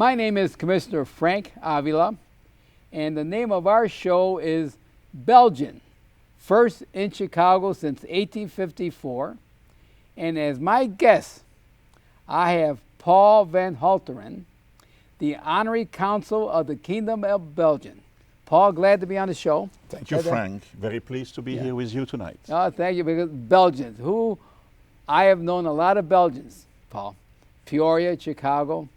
My name is Commissioner Frank Avila, and the name of our show is Belgian, first in Chicago since 1854. And as my guest, I have Paul van Halteren, the Honorary Consul of the Kingdom of Belgium. Paul, glad to be on the show. Thank you, Frank. Very pleased to be here with you tonight. Oh, thank you, because Belgians, who I have known a lot of Belgians, Paul. Peoria, Chicago,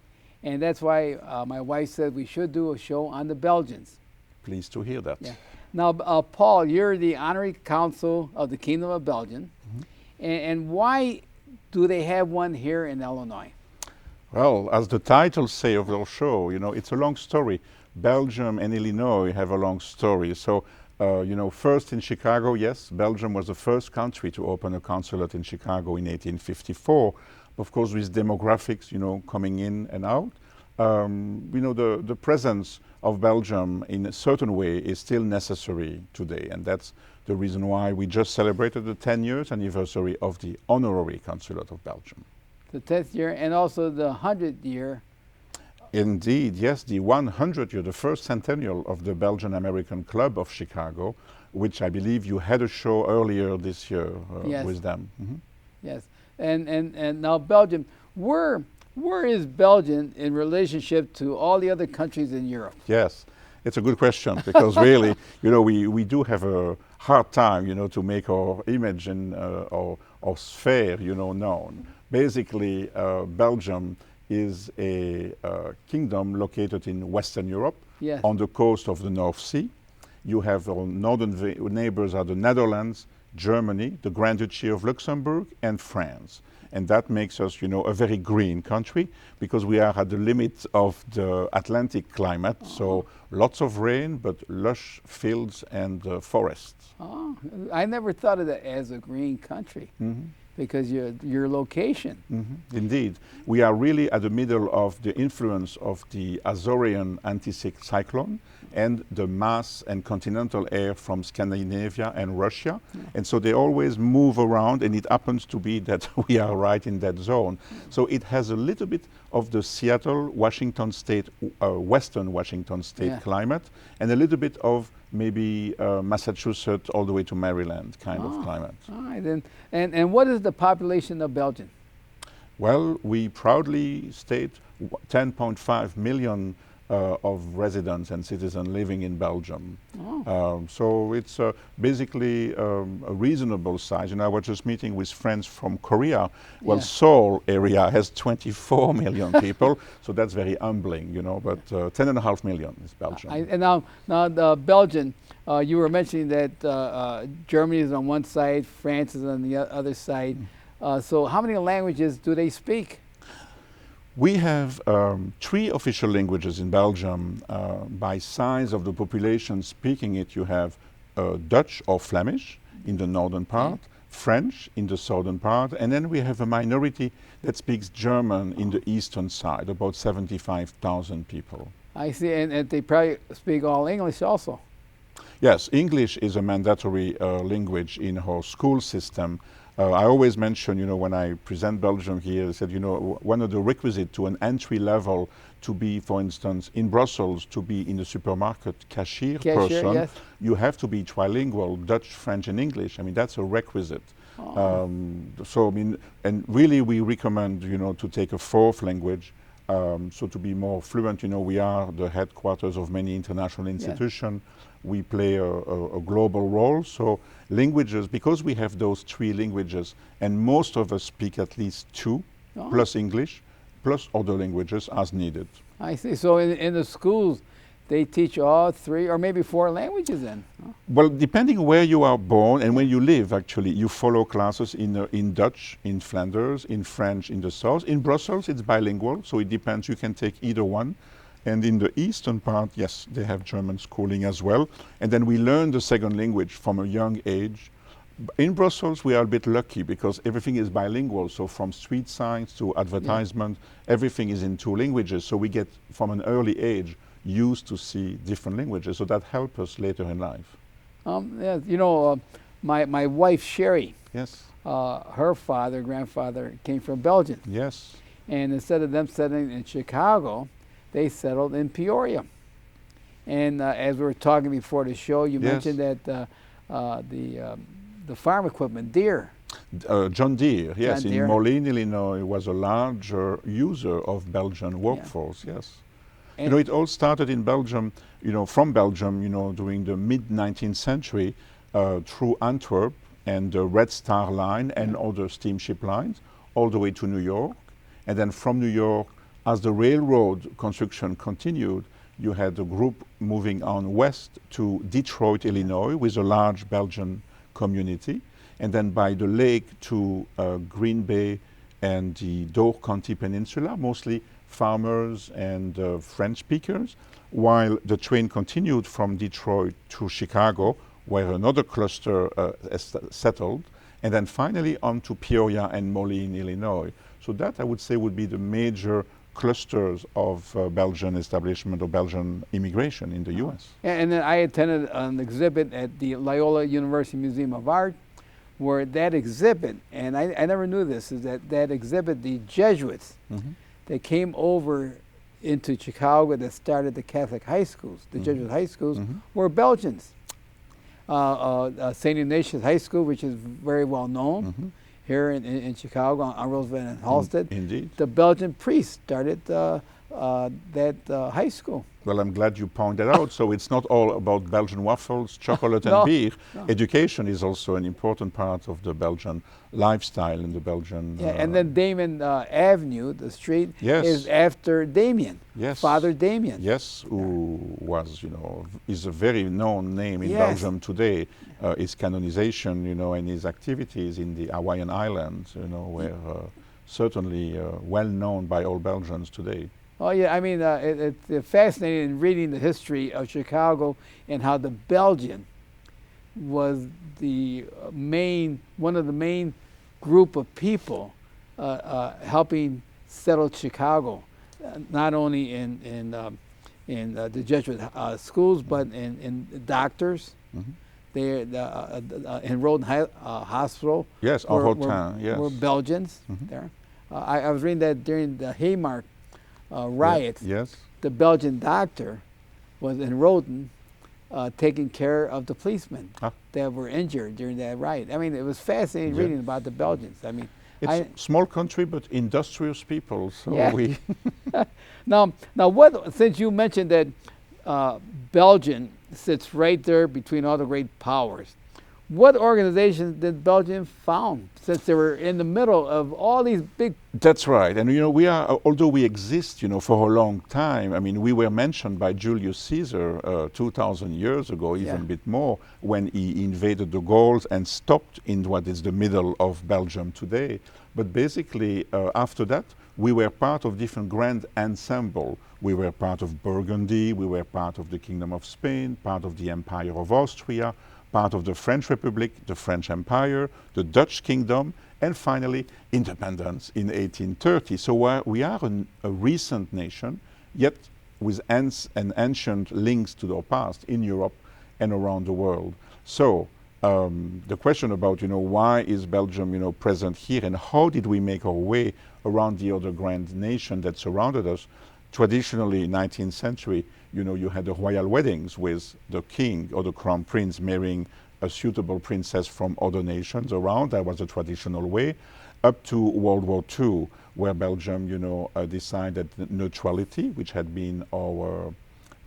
and that's why my wife said we should do a show on the Belgians. Pleased to hear that. Yeah. Now, Paul, you're the Honorary Consul of the Kingdom of Belgium, and why do they have one here in Illinois? Well, as the title say of our show, you know, it's a long story. Belgium and Illinois have a long story. So, you know, first in Chicago, yes, Belgium was the first country to open a consulate in Chicago in 1854. Of course, with demographics, you know, coming in and out, you know, the presence of Belgium in a certain way is still necessary today. And that's the reason why we just celebrated the 10 years anniversary of the Honorary Consulate of Belgium. The 10th year and also the 100th year. Indeed, yes, the 100th year, the first centennial of the Belgian-American Club of Chicago, which I believe you had a show earlier this year Yes. with them. Yes, and now Belgium, where is Belgium in relationship to all the other countries in Europe? Yes, it's a good question because really, you know, we do have a hard time, you know, to make our image and our sphere, you know, known. Basically, Belgium is a kingdom located in Western Europe, Yes. on the coast of the North Sea. You have our northern neighbors are the Netherlands, Germany, the Grand Duchy of Luxembourg, and France. And that makes us, you know, a very green country because we are at the limit of the Atlantic climate. So lots of rain, but lush fields and forests. Oh, I never thought of that as a green country because your location. Indeed. We are really at the middle of the influence of the Azorean anticyclone and the mass and continental air from Scandinavia and Russia. And so they always move around, and it happens to be that we are right in that zone. So it has a little bit of the Seattle, Washington State, Western Washington State climate, and a little bit of maybe Massachusetts all the way to Maryland kind of climate. All right, then. And what is the population of Belgium? Well, we proudly state 10.5 million of residents and citizens living in Belgium. So it's basically a reasonable size. You know, I was just meeting with friends from Korea. Well, Seoul area has 24 million people, so that's very humbling, you know, but 10.5 million is Belgium. And now the Belgian, you were mentioning that Germany is on one side, France is on the other side. So how many languages do they speak? We have 3 official languages in Belgium. By size of the population speaking it, you have Dutch or Flemish in the northern part, French in the southern part, and then we have a minority that speaks German in the eastern side, about 75,000 people. I see, and they probably speak all English also. Yes, English is a mandatory language in our school system. I always mention, you know, when I present Belgium here, I said, you know, one of the requisites to an entry level to be, for instance, in Brussels, to be in the supermarket cashier person, yes. you have to be trilingual, Dutch, French, and English. I mean, that's a requisite. So, I mean, and really we recommend, you know, to take a 4th language. So to be more fluent, you know, we are the headquarters of many international institutions. We play a global role. So languages, because we have those 3 languages, and most of us speak at least 2, plus English, plus other languages as needed. I see. So in the schools, they teach all 3 or maybe 4 languages then? Well, depending where you are born and where you live, actually, you follow classes in Dutch, in Flanders, in French, in the south. In Brussels, it's bilingual, so it depends. You can take either one. And in the eastern part, yes, they have German schooling as well. And then we learn the 2nd language from a young age. In Brussels, we are a bit lucky because everything is bilingual. So from street signs to advertisement, everything is in 2 languages. So we get, from an early age, used to see different languages. So that helps us later in life. Yeah, you know, my wife, Sherry, her grandfather came from Belgium. Yes. And instead of them settling in Chicago, they settled in Peoria. And as we were talking before the show, you mentioned that the farm equipment, Deere. John Deere, yes, John Deere. in Moline, Illinois, was a larger user of Belgian workforce, yes. And you know, it all started in Belgium, you know, from Belgium, you know, during the mid-19th century through Antwerp and the Red Star Line and other steamship lines, all the way to New York. And then from New York, as the railroad construction continued, you had a group moving on west to Detroit, Illinois, with a large Belgian community. And then by the lake to Green Bay and the Door County Peninsula, mostly farmers and French speakers, while the train continued from Detroit to Chicago, where another cluster settled, and then finally on to Peoria and Moline, Illinois. So that, I would say, would be the major clusters of Belgian establishment or Belgian immigration in the U.S. And then I attended an exhibit at the Loyola University Museum of Art, where that exhibit, and I never knew this, is that exhibit, the Jesuits that came over into Chicago that started the Catholic high schools, the Jesuit high schools, were Belgians. St. Ignatius High School, which is very well known here in Chicago on Roosevelt and Halsted. Indeed. The Belgian priest started that high school. Well, I'm glad you pointed out. So it's not all about Belgian waffles, chocolate, and beer. No. Education is also an important part of the Belgian lifestyle in the Belgian. Yeah, and then Damien Avenue, the street, is after Damien. Yes. Father Damien. Yes, who was, you know, is a very known name in Belgium today. His canonization, you know, and his activities in the Hawaiian Islands, you know, were certainly well known by all Belgians today. Oh yeah, I mean, it's fascinating reading the history of Chicago and how the Belgian was the one of the main group of people helping settle Chicago, not only in the Jesuit schools, but in doctors. They enrolled in hospital. Yes, Halteren, yes. Were Belgians there. I was reading that during the Haymarket riots, the Belgian doctor was in Roden taking care of the policemen that were injured during that riot. I mean, it was fascinating reading about the Belgians. I mean, it's a small country, but industrious people. So we. Now, what? Since you mentioned that Belgium sits right there between all the great powers, what organizations did Belgium found, since they were in the middle of all these big... That's right. And, you know, we are, although we exist, you know, for a long time, I mean, we were mentioned by Julius Caesar 2,000 years ago, even a bit more, when he invaded the Gauls and stopped in what is the middle of Belgium today. But basically, after that, we were part of different grand ensemble. We were part of Burgundy, we were part of the Kingdom of Spain, part of the Empire of Austria, part of the French Republic, the French Empire, the Dutch Kingdom, and finally independence in 1830. So we are a recent nation, yet with ancient links to the past in Europe and around the world. So the question about, you know, why is Belgium, you know, present here, and how did we make our way around the other grand nation that surrounded us? Traditionally, 19th century, you know, you had the royal weddings with the king or the crown prince marrying a suitable princess from other nations around. That was the traditional way, up to World War II, where Belgium, you know, decided that neutrality, which had been our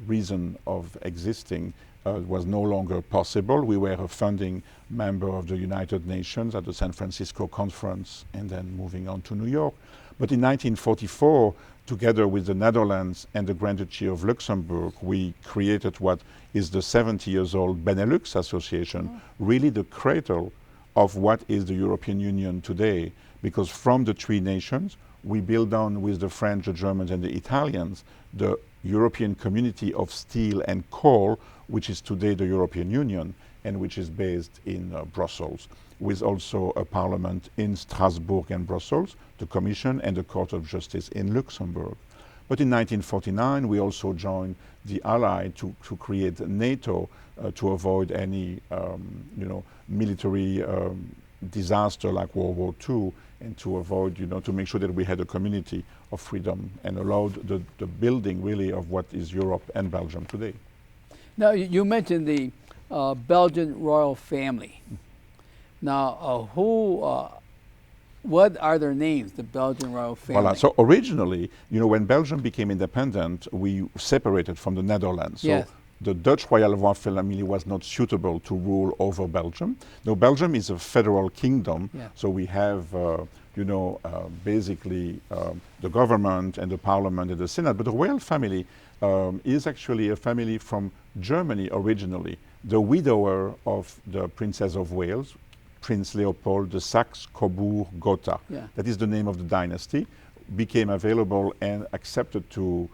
reason of existing, was no longer possible. We were a founding member of the United Nations at the San Francisco Conference, and then moving on to New York. But in 1944, together with the Netherlands and the Grand Duchy of Luxembourg, we created what is the 70 years old Benelux Association, really the cradle of what is the European Union today. Because from the three nations, we build on with the French, the Germans, and the Italians, the European Community of Steel and Coal, which is today the European Union, and which is based in Brussels, with also a parliament in Strasbourg and Brussels, the Commission, and the Court of Justice in Luxembourg. But in 1949, we also joined the Ally to create NATO to avoid any, you know, military disaster like World War II, and to avoid, to make sure that we had a community of freedom and allowed the building really of what is Europe and Belgium today. Now, you mentioned the Belgian royal family. Now, what are their names, the Belgian royal family? Voilà. So originally, when Belgium became independent, we separated from the Netherlands. So yes. The Dutch royal family was not suitable to rule over Belgium. Now, Belgium is a federal kingdom, Yeah. so we have, basically the government and the parliament and the Senate. But the royal family is actually a family from Germany originally. The widower of the Princess of Wales, Prince Leopold de Saxe-Cobourg-Gotha, Yeah. that is the name of the dynasty, became available and accepted to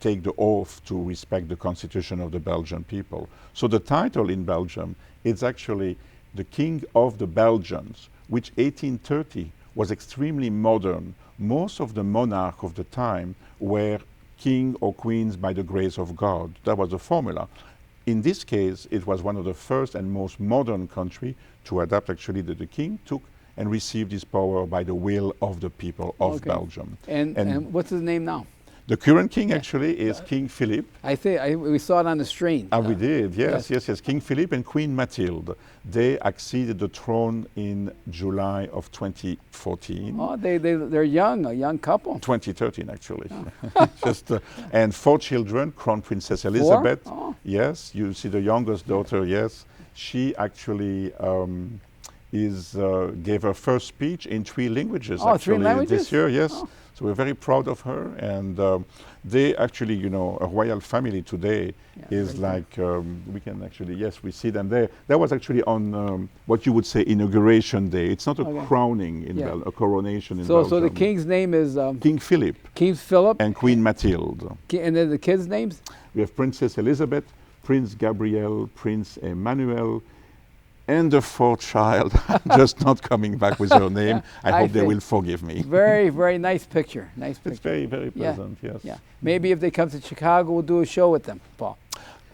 take the oath to respect the constitution of the Belgian people. So the title in Belgium is actually the King of the Belgians, which 1830 was extremely modern. Most of the monarchs of the time were king or queens by the grace of God. That was the formula. In this case, it was one of the first and most modern country to adapt actually that the king took and received his power by the will of the people of Okay. Belgium. And what's his name now? The current king actually is King Philip. I think we saw it on the screen. We did, yes. yes. King Philip and Queen Mathilde. They acceded the throne in July of 2014. Oh, they're young, a young couple. 2013, actually. And 4 children, Crown Princess Elizabeth. 4? Oh. Yes, you see the youngest daughter, yes. She actually gave her first speech in 3 languages, Oh, actually, 3 languages? this year, yes. Oh. So we're very proud of her, and they actually, a royal family today is like, we can actually, yes, we see them there. That was actually on what you would say inauguration day. It's not a crowning in a coronation in Belgium. So the king's name is? King Philip. King Philip. And Queen Mathilde. And then the kids' names? We have Princess Elizabeth, Prince Gabriel, Prince Emmanuel, and the 4th child, just not coming back with her name. I hope they will forgive me. Very, very nice picture. Nice picture. It's very, very pleasant, yes. Yeah. Maybe if they come to Chicago, we'll do a show with them, Paul.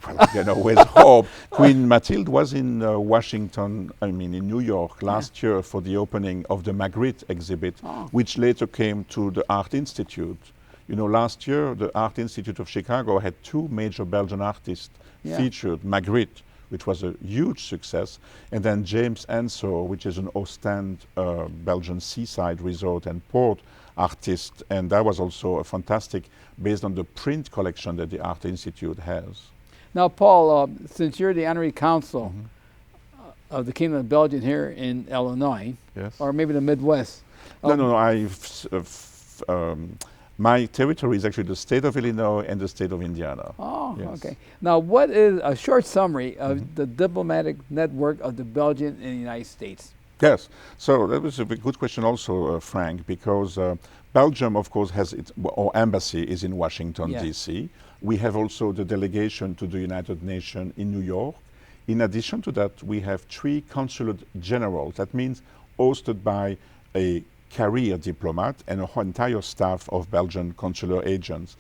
Well, you can always hope. Queen Mathilde was in in New York last year for the opening of the Magritte exhibit, which later came to the Art Institute. Last year, the Art Institute of Chicago had 2 major Belgian artists featured, Magritte, which was a huge success, and then James Ensor, which is an Ostend Belgian seaside resort and port artist, and that was also a fantastic, based on the print collection that the Art Institute has. Now, Paul, since you're the Honorary Consul of the Kingdom of Belgium here in Illinois, or maybe the Midwest. My territory is actually the state of Illinois and the state of Indiana. Oh, okay. Now, what is a short summary of the diplomatic network of the Belgian in the United States? Yes, so that was a good question also, Frank, because Belgium, of course, has our embassy is in Washington, D.C. We have also the delegation to the United Nations in New York. In addition to that, we have 3 consulate generals. That means hosted by a career diplomat and a entire staff of Belgian consular agents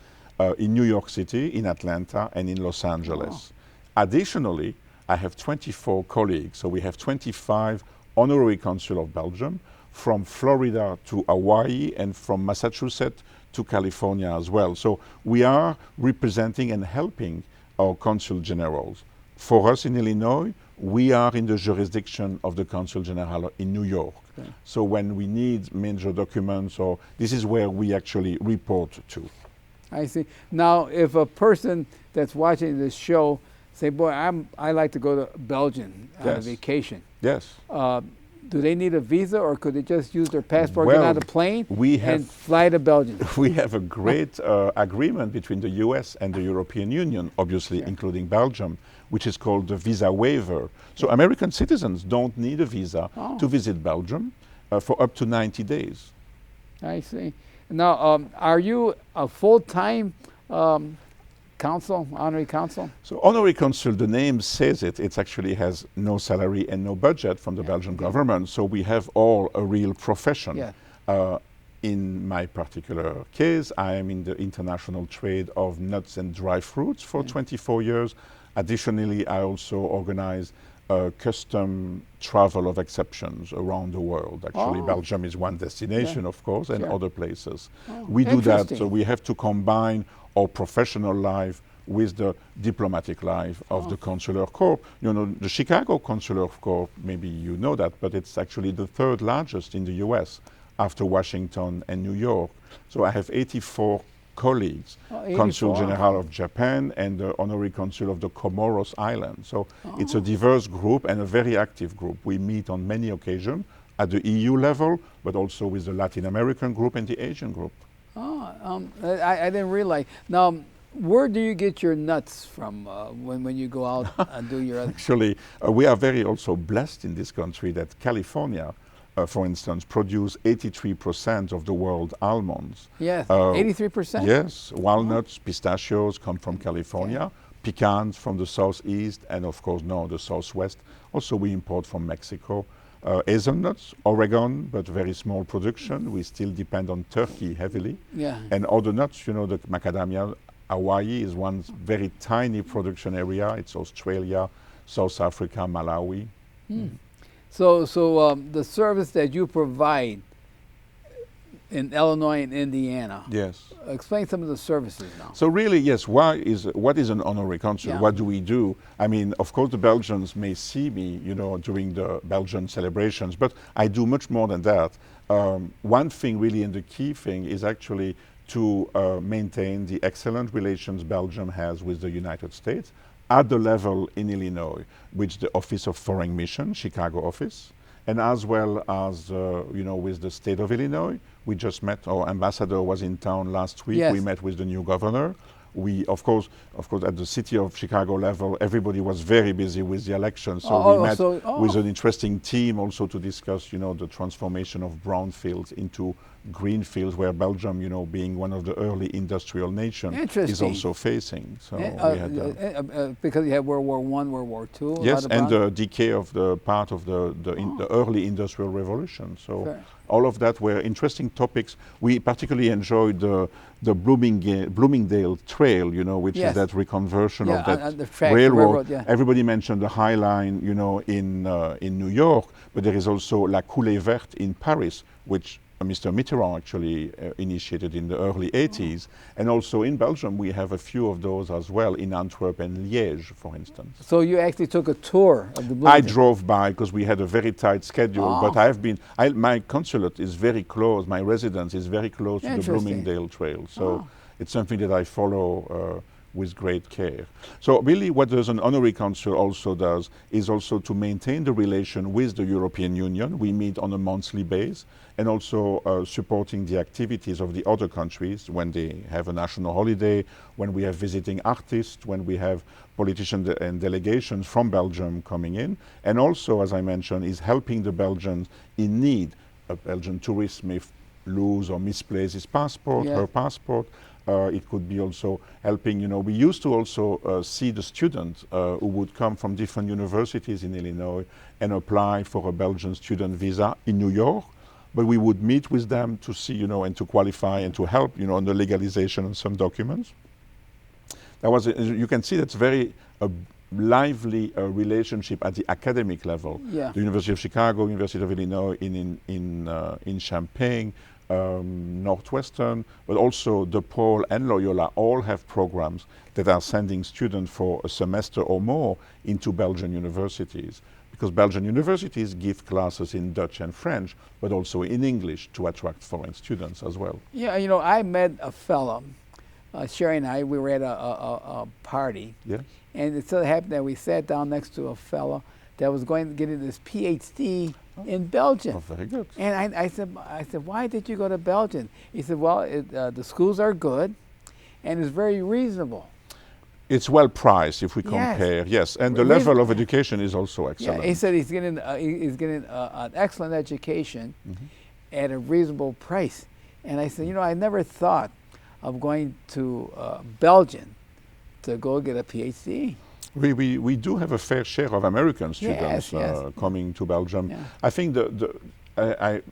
in New York City, in Atlanta, and in Los Angeles. Additionally, I have 24 colleagues, so we have 25 Honorary Consul of Belgium, from Florida to Hawaii, and from Massachusetts to California as well. So we are representing and helping our consul generals. For us in Illinois, we are in the jurisdiction of the Consul General in New York. Okay. So when we need major documents, this is where we actually report to. I see. Now, if a person that's watching this show say, boy, I like to go to Belgium on a vacation. Yes. Do they need a visa, or could they just use their passport, get on a plane, and fly to Belgium? We have a great agreement between the US and the European Union, obviously including Belgium, which is called the visa waiver. So American citizens don't need a visa to visit Belgium for up to 90 days. I see. Now, are you a full-time consul, honorary consul? So honorary consul, the name says it. It actually has no salary and no budget from the Belgian government. So we have all a real profession. Yeah. In my particular case, I am in the international trade of nuts and dry fruits for 24 years. Additionally, I also organize custom travel of exceptions around the world. Actually, Belgium is one destination, of course, and other places. We do that, so we have to combine our professional life with the diplomatic life of the Consular Corps. You know, the Chicago Consular Corps, maybe you know that, but it's actually the third largest in the US after Washington and New York. So I have 84 colleagues, Consul General of Japan and the Honorary Consul of the Comoros Islands. So it's a diverse group and a very active group. We meet on many occasions at the EU level, but also with the Latin American group and the Asian group. I didn't realize. Now, where do you get your nuts from when you go out and do your... Actually, we are very also blessed in this country that California, for instance, produce 83% of the world almonds. Yes, 83%? Yes, walnuts, pistachios come from California, pecans from the southeast, and of course now the southwest. Also we import from Mexico. Hazelnuts, Oregon, but very small production. We still depend on Turkey heavily. Yeah. And other nuts, you know, the macadamia, Hawaii is one very tiny production area. It's Australia, South Africa, Malawi. So the service that you provide in Illinois and Indiana. Yes. Explain some of the services now. So really, yes, what is an honorary consul? Yeah. What do we do? I mean, of course, the Belgians may see me, you know, during the Belgian celebrations, but I do much more than that. One thing really, and the key thing, is actually to maintain the excellent relations Belgium has with the United States at the level in Illinois, which the Office of Foreign Mission, Chicago office, and as well as, you know, with the state of Illinois. We just met, our ambassador was in town last week. Yes. We met with the new governor. We, of course, at the city of Chicago level, everybody was very busy with the election. So we met with an interesting team also to discuss, you know, the transformation of brownfields into green fields, where Belgium, you know, being one of the early industrial nations, is also facing. So we had because you had World War I, World War II. Yes, and the decay of the part of the early industrial revolution. So all of that were interesting topics. We particularly enjoyed the Bloomingdale Trail, you know, which is that reconversion of that railroad. Everybody mentioned the High Line, you know, in New York, but there is also La Coulée Verte in Paris, which Mr. Mitterrand actually initiated in the early 80s. And also in Belgium, we have a few of those as well, in Antwerp and Liège, for instance. So you actually took a tour of the Bloomingdale? I drove by because we had a very tight schedule, but my consulate is very close, my residence is very close to the Bloomingdale Trail. So it's something that I follow with great care. So really what an honorary consul also does is also to maintain the relation with the European Union. We meet on a monthly basis, and also supporting the activities of the other countries when they have a national holiday, when we have visiting artists, when we have politicians and delegations from Belgium coming in. And also, as I mentioned, is helping the Belgians in need. A Belgian tourist may lose or misplace his passport, her passport. It could be also helping, you know, we used to also see the students who would come from different universities in Illinois and apply for a Belgian student visa in New York, but we would meet with them to see, you know, and to qualify and to help, you know, on the legalization of some documents. That was, you can see that's very lively relationship at the academic level. The University of Chicago, University of Illinois in Champaign, Northwestern, but also DePaul and Loyola all have programs that are sending students for a semester or more into Belgian universities, because Belgian universities give classes in Dutch and French, but also in English to attract foreign students as well. Yeah, you know, I met a fellow, Sherry and I, we were at a party, and it so happened that we sat down next to a fellow that was going to get his PhD in Belgium. Oh, very good. And I said, why did you go to Belgium? He said, well, the schools are good, and it's very reasonable. It's well priced if we compare, and the level of education is also excellent. Yeah, he said he's getting an excellent education at a reasonable price. And I said, you know, I never thought of going to Belgium to go get a PhD. We do have a fair share of American students coming to Belgium. I think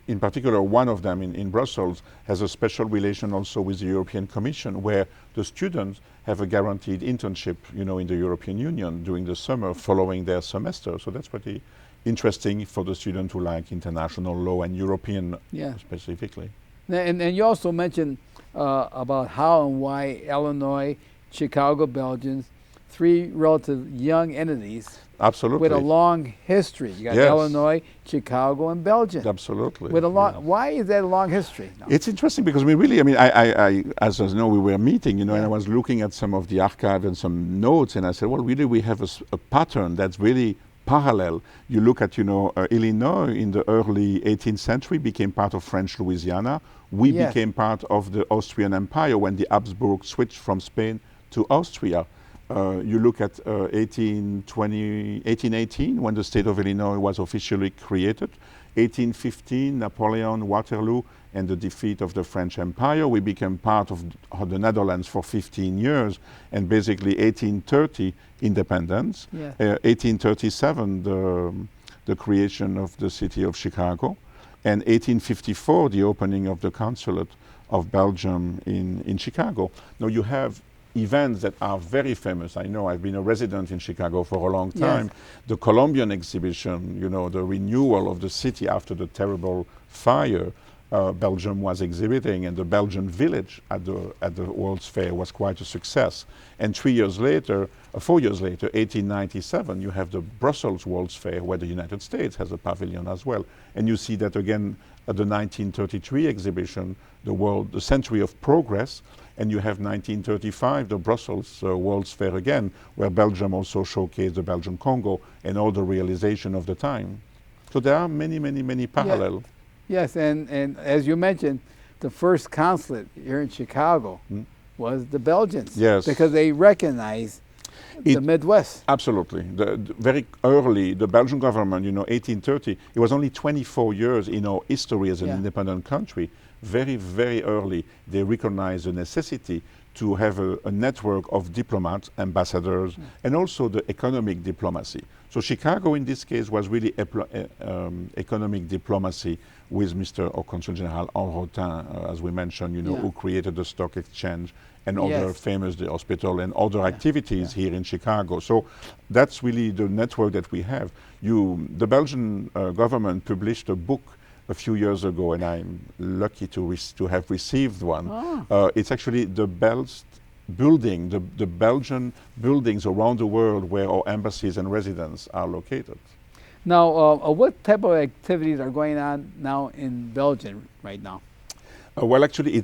in particular, one of them in Brussels has a special relation also with the European Commission, where the students have a guaranteed internship, you know, in the European Union during the summer following their semester. So that's pretty interesting for the student who like international law and European specifically. And you also mentioned about how and why Illinois, Chicago, Belgium, three relative young entities. Absolutely. With a long history. You got Illinois, Chicago, and Belgium. Absolutely. With a long, why is that a long history? No. It's interesting because we really, I mean, I as you know, we were meeting, you know, and I was looking at some of the archive and some notes, and I said, well, really, we have a pattern that's really parallel. You look at, you know, Illinois in the early 18th century became part of French Louisiana. We became part of the Austrian Empire when the Habsburg switched from Spain to Austria. You look at 1818, when the state of Illinois was officially created. 1815, Napoleon, Waterloo, and the defeat of the French Empire. We became part of the Netherlands for 15 years, and basically 1830, independence. 1837, the creation of the city of Chicago, and 1854, the opening of the consulate of Belgium in Chicago. Now you have events that are very famous. I know I've been a resident in Chicago for a long time. The Columbian exhibition, you know, the renewal of the city after the terrible fire Belgium was exhibiting, and the Belgian village at the World's Fair was quite a success. And 4 years later, 1897, you have the Brussels World's Fair, where the United States has a pavilion as well. And you see that again at the 1933 exhibition, the Century of Progress, and you have 1935, the Brussels World's Fair again, where Belgium also showcased the Belgian Congo and all the realization of the time. So there are many, many, many parallels. Yes, and as you mentioned, the first consulate here in Chicago was the Belgians. Yes. Because they recognized the Midwest. Absolutely. Very early, the Belgian government, you know, 1830, it was only 24 years in our history as an independent country. Very, very early, they recognized the necessity to have a network of diplomats, ambassadors, and also the economic diplomacy. So Chicago, in this case, was really economic diplomacy with Mr. Consul General Halteren, as we mentioned, you know, who created the stock exchange and other famous, the hospital and other activities here in Chicago. So that's really the network that we have. The Belgian government published a book a few years ago, and I'm lucky to have received one. It's actually the building, the Belgian buildings around the world where our embassies and residents are located. Now, what type of activities are going on now in Belgium right now? Well, actually,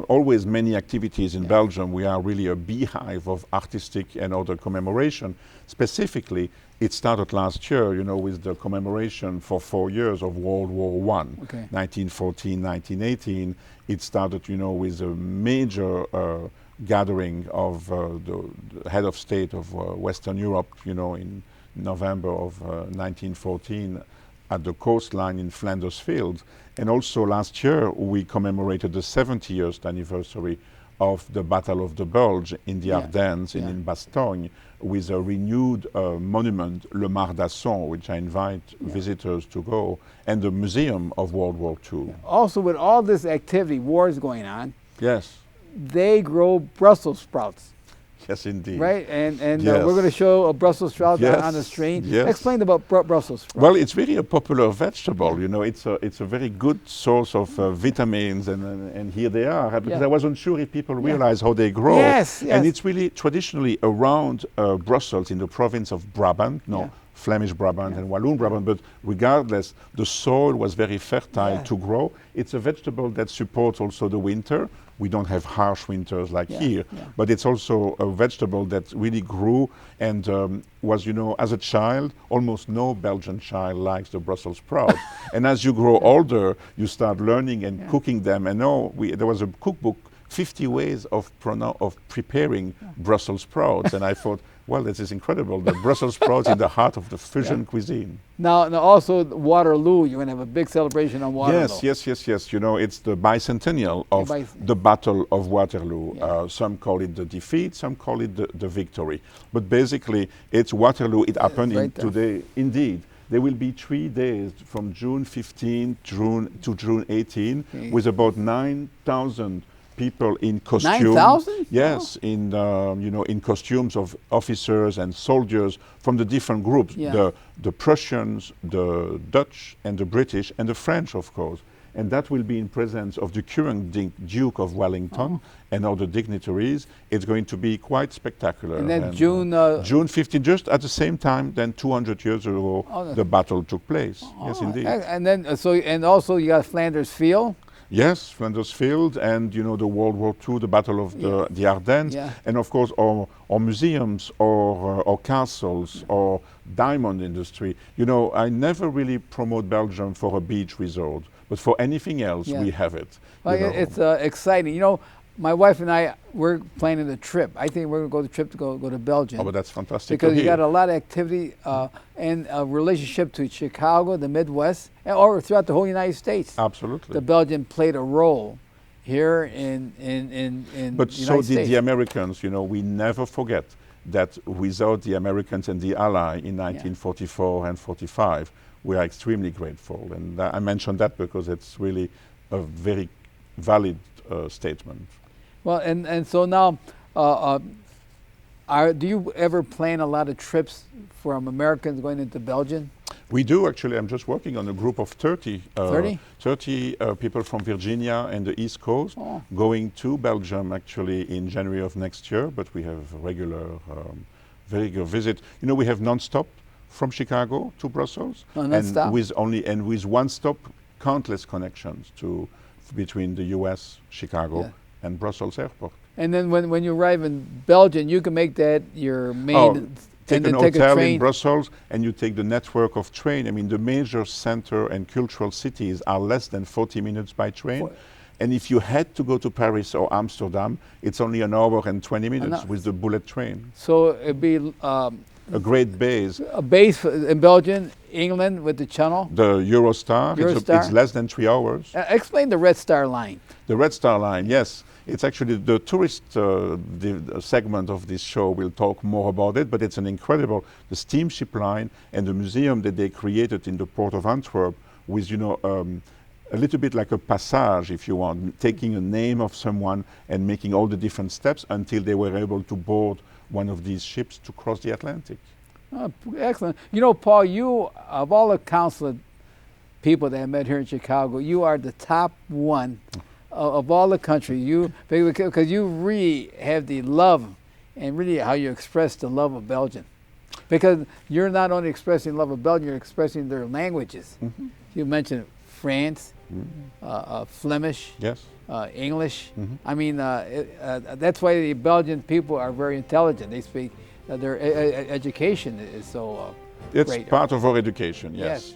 always many activities in Belgium. We are really a beehive of artistic and other commemoration. Specifically, it started last year, you know, with the commemoration for 4 years of World War I, 1914, 1918. It started, you know, with a major gathering of the head of state of Western Europe, you know, in November of 1914 at the coastline in Flanders Fields. And also last year, we commemorated the 70th anniversary of the Battle of the Bulge in the Ardennes and in Bastogne, with a renewed monument, Le Mardasson, which I invite visitors to go, and the Museum of World War II. Also, with all this activity, wars going on, they grow Brussels sprouts. Yes, indeed. Right, and we're going to show a Brussels sprout on the screen. Explain about Brussels sprouts. Well, it's really a popular vegetable. You know, it's a very good source of vitamins, and here they are. Because I wasn't sure if people realize how they grow. And it's really traditionally around Brussels in the province of Brabant. Flemish Brabant and Walloon Brabant, but regardless, the soil was very fertile to grow. It's a vegetable that supports also the winter. We don't have harsh winters like here, but it's also a vegetable that really grew and was, you know, as a child, almost no Belgian child likes the Brussels sprout. And as you grow older, you start learning and cooking them. And now there was a cookbook, 50 ways of preparing Brussels sprouts. And I thought, well, this is incredible. The Brussels sprouts in the heart of the fusion cuisine. Now also Waterloo, you're going to have a big celebration on Waterloo. Yes. You know, it's the bicentennial of the Battle of Waterloo. Some call it the defeat, some call it the victory. But basically, it's Waterloo. It happened today, indeed. There will be 3 days from June 15 to June 18 with about 9,000 people in costume. 9,000? Yes, in in costumes of officers and soldiers from the different groups. Yeah. The Prussians, the Dutch, and the British, and the French, of course. And that will be in presence of the current Duke of Wellington and other dignitaries. It's going to be quite spectacular. And then June 15, just at the same time than 200 years ago, the battle took place. Yes, indeed. And then and also you got Flanders Field. Yes, Flanders Field, and the World War II, the Battle of the Ardennes, and of course our museums, or castles, or diamond industry. I never really promote Belgium for a beach resort, but for anything else, we have it. Well, it's exciting. My wife and we're planning a trip. I think we're going to go to Belgium. Oh, but that's fantastic. Because you got a lot of activity and a relationship to Chicago, the Midwest, or throughout the whole United States. Absolutely. The Belgian played a role here in But the United so did States. the Americans. We never forget that without the Americans and the Ally in 1944 and 45, we are extremely grateful. And I mention that because it's really a very valid statement. Well, and so now, do you ever plan a lot of trips from Americans going into Belgium? We do, actually. I'm just working on a group of 30 people from Virginia and the East Coast going to Belgium, actually, in January of next year. But we have a regular visit. We have non-stop from Chicago to Brussels, and with one-stop, countless connections between the U.S., Chicago, and Brussels Airport. And then when you arrive in Belgium, you can make that your main. Take an hotel in Brussels, and you take the network of train. I mean, the major center and cultural cities are less than 40 minutes by train. And if you had to go to Paris or Amsterdam, it's only an hour and 20 minutes with the bullet train. So it'd be a great base. A base in Belgium, England, with the channel? The Eurostar. It's less than 3 hours. Explain the Red Star Line. The Red Star Line, yes. It's actually the tourist the segment of this show will talk more about it, but it's an incredible, the steamship line and the museum that they created in the port of Antwerp with, a little bit like a passage, if you want, taking a name of someone and making all the different steps until they were able to board one of these ships to cross the Atlantic. Oh, excellent. Paul, you, of all the consulate people that I met here in Chicago, you are the top one of all the country. Because you really have the love, and really how you express the love of Belgium. Because you're not only expressing love of Belgium, you're expressing their languages. Mm-hmm. You mentioned France, Flemish, English. Mm-hmm. I mean, that's why the Belgian people are very intelligent. They speak, their education is so it's great. part of our education, yes.